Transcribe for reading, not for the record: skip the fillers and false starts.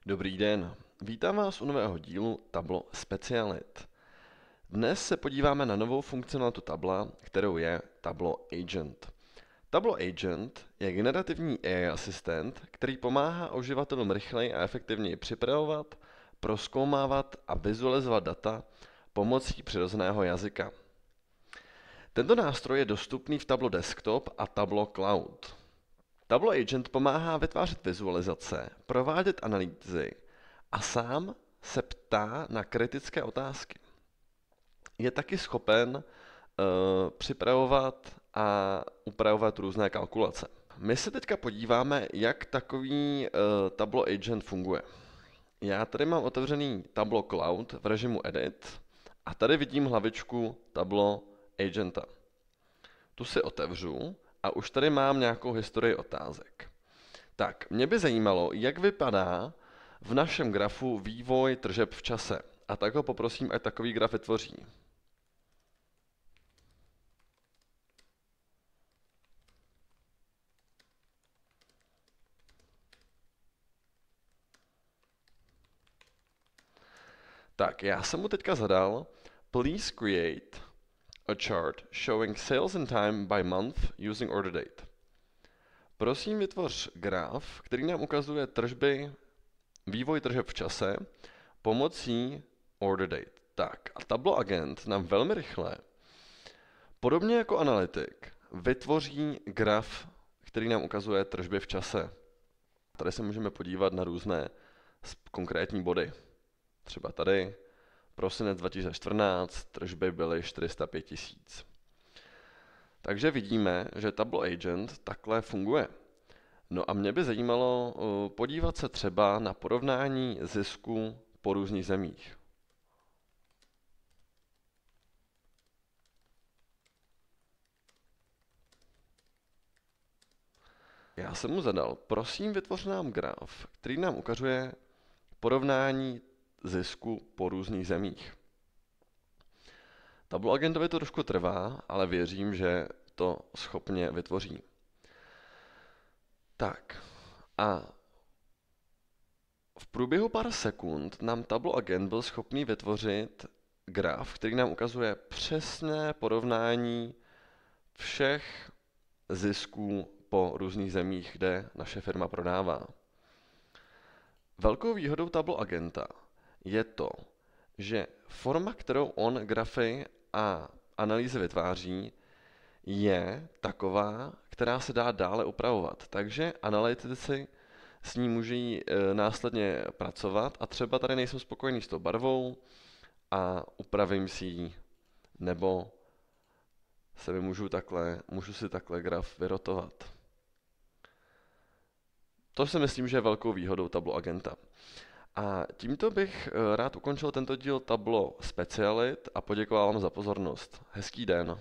Dobrý den, vítám vás u nového dílu Tableau Specialit. Dnes se podíváme na novou funkcionalitu Tableau, kterou je Tableau Agent. Tableau Agent je generativní AI asistent, který pomáhá uživatelům rychleji a efektivněji připravovat, prozkoumávat a vizualizovat data pomocí přirozeného jazyka. Tento nástroj je dostupný v Tableau Desktop a Tableau Cloud. Tableau Agent pomáhá vytvářet vizualizace, provádět analýzy a sám se ptá na kritické otázky. Je taky schopen připravovat a upravovat různé kalkulace. My se teďka podíváme, jak takový Tableau Agent funguje. Já tady mám otevřený Tableau Cloud v režimu Edit a tady vidím hlavičku Tableau Agenta. Tu si otevřu a už tady mám nějakou historii otázek. Tak, mě by zajímalo, jak vypadá v našem grafu vývoj tržeb v čase. A tak ho poprosím, ať takový graf vytvoří. Tak, já jsem mu teďka zadal, please create a chart showing sales in time by month using order date. Prosím, vytvoř graf, který nám ukazuje vývoj tržeb v čase pomocí order date. Tak, a Tableau Agent nám velmi rychle, podobně jako analytik, vytvoří graf, který nám ukazuje tržby v čase. Tady se můžeme podívat na různé konkrétní body. Třeba tady, prosinec 2014, tržby byly 405 000. Takže vidíme, že Tableau Agent takhle funguje. No a mě by zajímalo podívat se třeba na porovnání zisku po různých zemích. Já jsem mu zadal, prosím vytvoř nám graf, který nám ukazuje porovnání zisku po různých zemích. Tableau Agentovi to trošku trvá, ale věřím, že to schopně vytvoří. Tak, a v průběhu pár sekund nám Tableau Agent byl schopný vytvořit graf, který nám ukazuje přesné porovnání všech zisků po různých zemích, kde naše firma prodává. Velkou výhodou Tableau Agenta je to, že forma, kterou on grafy a analýzy vytváří, je taková, která se dá dále upravovat. Takže analytici s ní můžou následně pracovat a třeba tady nejsem spokojený s tou barvou a upravím si ji, nebo můžu si takhle graf vyrotovat. To si myslím, že je velkou výhodou Tableau Agenta. A tímto bych rád ukončil tento díl Tableau Specialit a poděkoval vám za pozornost. Hezký den.